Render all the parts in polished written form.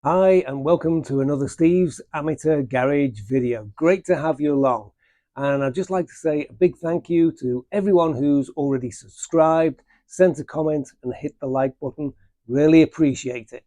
Hi and welcome to another Steve's Amateur Garage video. Great to have you along. And I'd just like to say a big thank you to everyone who's already subscribed, sent a comment and hit the like button. Really appreciate it.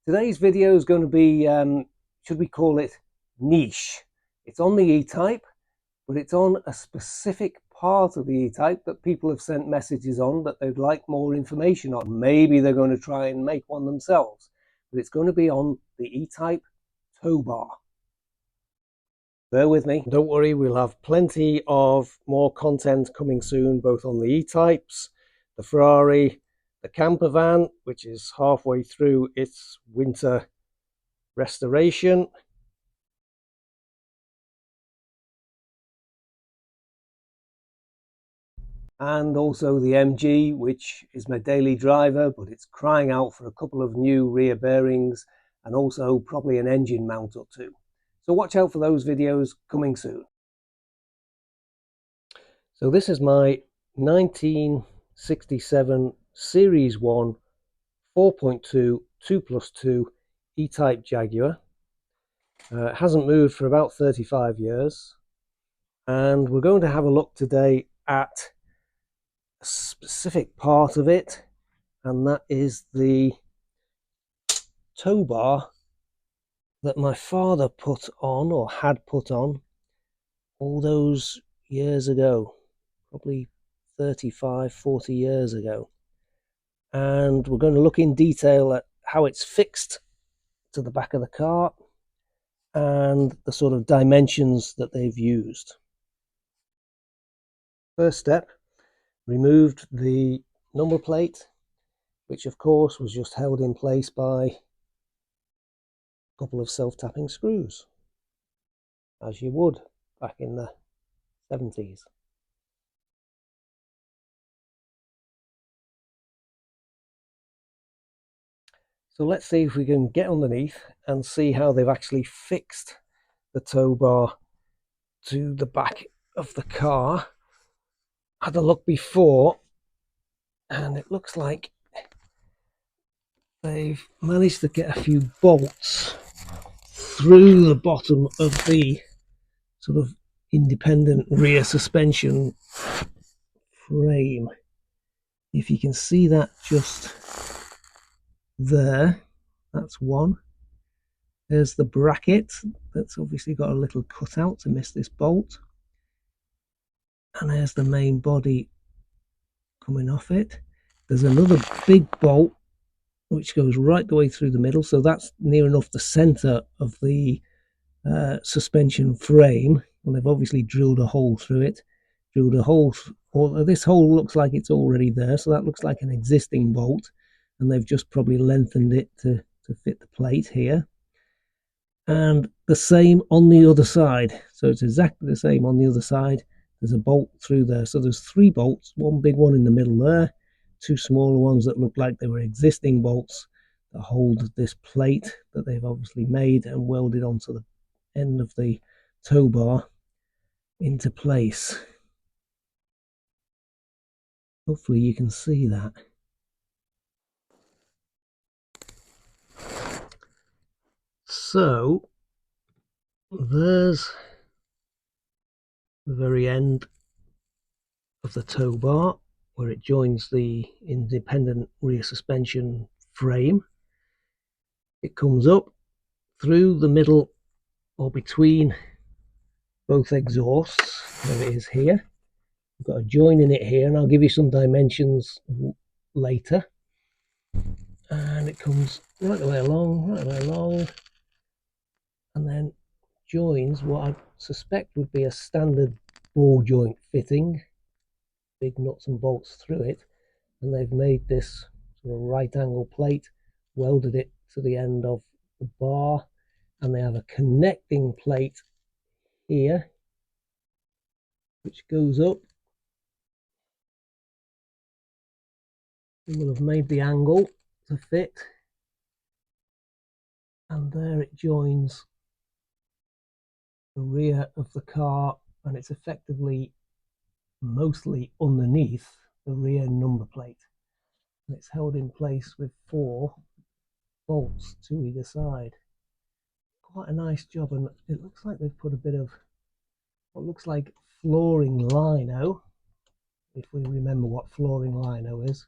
Today's video is going to be, should we call it niche? It's on the E-Type, but it's on a specific part of the E-Type that people have sent messages on that they'd like more information on. Maybe they're going to try and make one themselves. But it's going to be on the E-Type tow bar. Bear with me. Don't worry, we'll have plenty of more content coming soon, both on the E-Types, the Ferrari, the camper van, which is halfway through its winter restoration, and also the MG, which is my daily driver, but it's crying out for a couple of new rear bearings and also probably an engine mount or two. So watch out for those videos coming soon. So this is my 1967 Series 1 4.2 2+2 E-Type Jaguar. It hasn't moved for about 35 years. And we're going to have a look today at a specific part of it, and that is the tow bar that my father put on, or had put on, all those years ago, probably 35, 40 years ago. And we're going to look in detail at how it's fixed to the back of the car and the sort of dimensions that they've used. First step, removed the number plate, which of course was just held in place by a couple of self-tapping screws, as you would back in the 70s. So let's see if we can get underneath and see how they've actually fixed the tow bar to the back of the car. I had a look before, and it looks like they've managed to get a few bolts through the bottom of the sort of independent rear suspension frame. If you can see that just there, that's one. There's the bracket that's obviously got a little cutout to miss this bolt, and there's the main body coming off it. There's another big bolt which goes right the way through the middle, so that's near enough the center of the suspension frame, and they've obviously drilled a hole through it. Drilled a hole, or this hole looks like it's already there, so that looks like an existing bolt, and they've just probably lengthened it to fit the plate here. And the same on the other side, so it's exactly the same on the other side. There's a bolt through there, so there's three bolts, one big one in the middle there, two smaller ones that look like they were existing bolts that hold this plate that they've obviously made and welded onto the end of the tow bar into place. Hopefully you can see that. So there's the very end of the tow bar where it joins the independent rear suspension frame. It comes up through the middle or between both exhausts. There it is here. I've got a join in it here, and I'll give you some dimensions later. And it comes right the way along, and then joins what I suspect would be a standard ball joint fitting, big nuts and bolts through it, and they've made this sort of right angle plate, welded it to the end of the bar, and they have a connecting plate here which goes up. They will have made the angle to fit, and there it joins the rear of the car, and it's effectively mostly underneath the rear number plate, and it's held in place with four bolts to either side. Quite a nice job, and it looks like they've put a bit of what looks like flooring lino, if we remember what flooring lino is,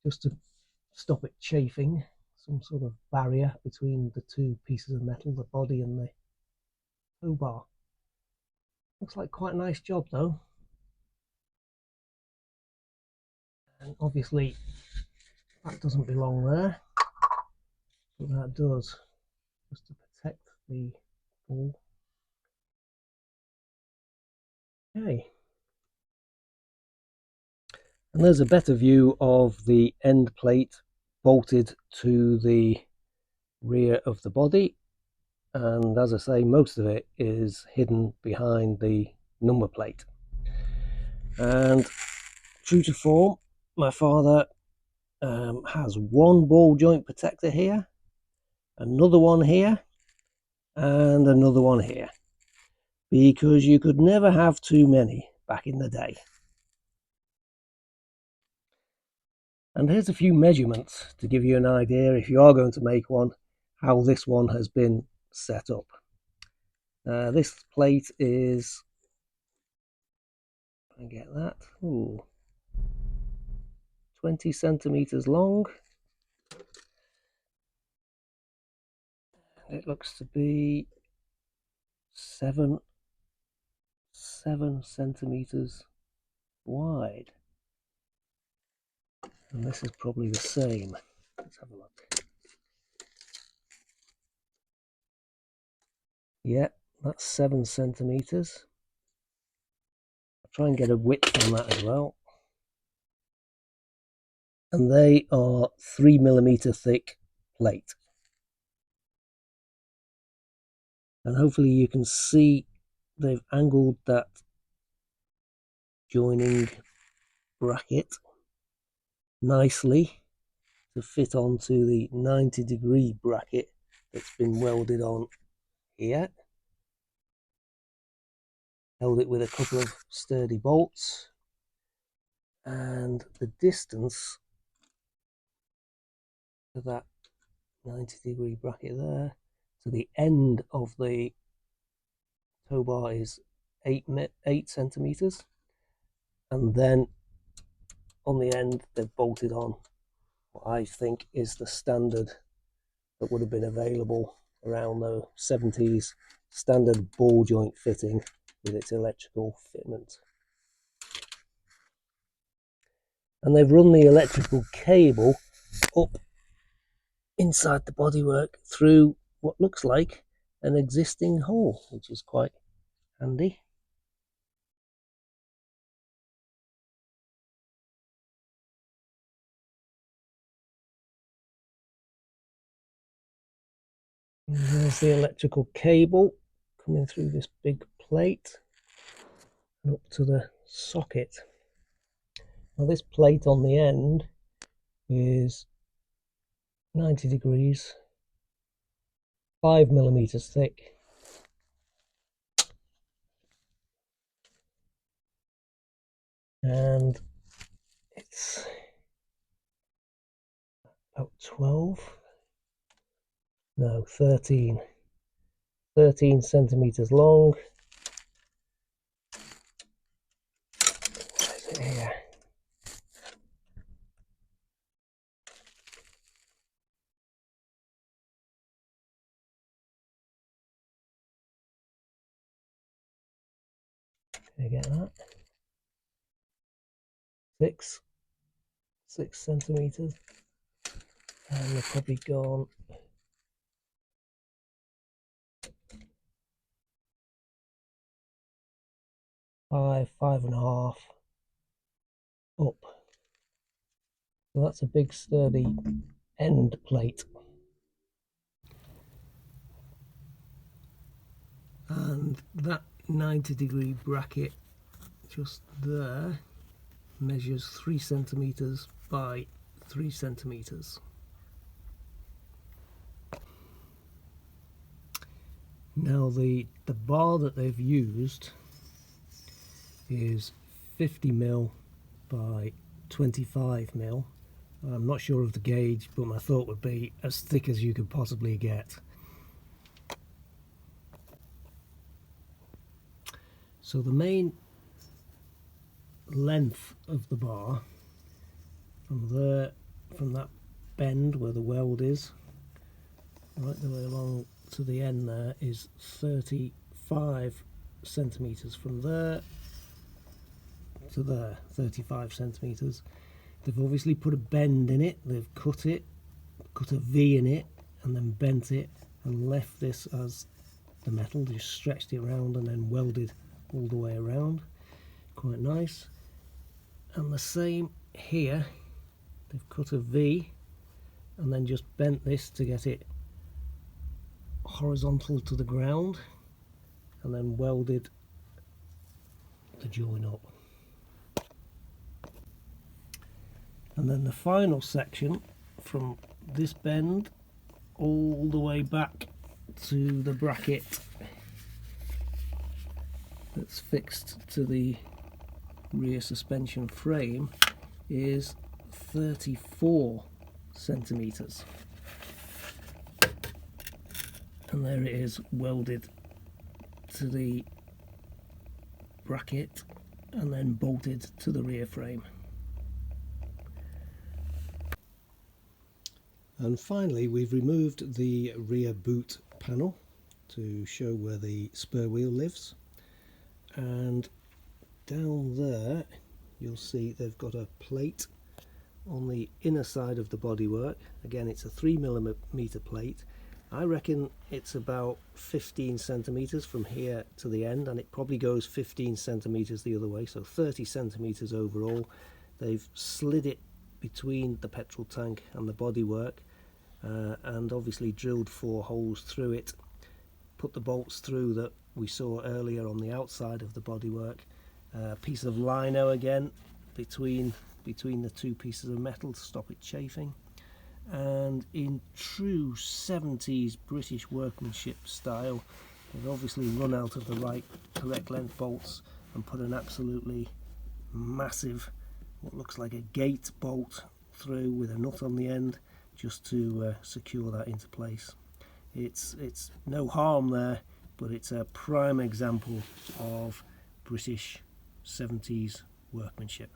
just to stop it chafing, some sort of barrier between the two pieces of metal, the body and the tow bar. Looks like quite a nice job though. And obviously that doesn't belong there, but that does, just to protect the ball. Okay. And there's a better view of the end plate bolted to the rear of the body, and as I say, most of it is hidden behind the number plate. And true to form, my father has one ball joint protector here, another one here, and another one here, because you could never have too many back in the day. And here's a few measurements to give you an idea, if you are going to make one, how this one has been set up. This plate is, I get that, 20 centimeters long. It looks to be 7 centimeters wide, and this is probably the same. Let's have a look. Yeah, that's 7 centimeters. I'll try and get a width on that as well. And they are 3mm thick plate. And hopefully you can see they've angled that joining bracket nicely to fit onto the 90-degree bracket that's been welded on here. Held it with a couple of sturdy bolts, and the distance to that 90-degree bracket there to the end of the tow bar is 8 centimeters, and then on the end they've bolted on what I think is the standard that would have been available around the 70s, standard ball joint fitting with its electrical fitment. And they've run the electrical cable up inside the bodywork through what looks like an existing hole, which is quite handy. And there's the electrical cable coming through this big plate and up to the socket. Now this plate on the end is 90 degrees, 5mm thick. And it's about 13 centimeters long. What is it here? Can you get that? 6 centimeters, and we've probably gone 5.5 up. So that's a big sturdy end plate. And that 90-degree bracket just there measures 3 centimeters by 3 centimeters. Now the bar that they've used is 50mm by 25mm, I'm not sure of the gauge, but my thought would be as thick as you could possibly get. So the main length of the bar from there, from that bend where the weld is, right the way along to the end there, is 35 centimeters. From there to there, 35 centimeters. They've obviously put a bend in it, they've cut a V in it, and then bent it and left this as the metal, just stretched it around and then welded all the way around. Quite nice. And the same here, they've cut a V and then just bent this to get it horizontal to the ground and then welded the join up. And then the final section from this bend all the way back to the bracket that's fixed to the rear suspension frame is 34 centimeters, and there it is, welded to the bracket and then bolted to the rear frame. And finally, we've removed the rear boot panel to show where the spur wheel lives, and down there you'll see they've got a plate on the inner side of the bodywork. Again, it's a 3mm plate. I reckon it's about 15 centimeters from here to the end, and it probably goes 15 centimeters the other way, so 30 centimeters overall. They've slid it between the petrol tank and the bodywork, and obviously drilled 4 holes through it, put the bolts through that we saw earlier on the outside of the bodywork, a piece of lino again between the 2 pieces of metal to stop it chafing, and in true 70s British workmanship style, they've obviously run out of the correct length bolts and put an absolutely massive, what looks like a gate bolt through with a nut on the end, just to secure that into place. It's no harm there, but it's a prime example of British 70s workmanship.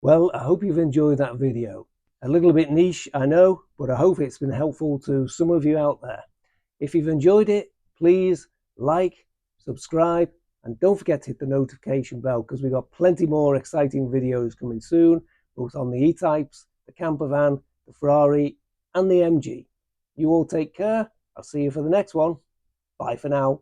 Well, I hope you've enjoyed that video. A little bit niche, I know, but I hope it's been helpful to some of you out there. If you've enjoyed it, please like, subscribe, and don't forget to hit the notification bell, because we've got plenty more exciting videos coming soon, both on the E-Types, the camper van, the Ferrari, and the MG. You all take care. I'll see you for the next one. Bye for now.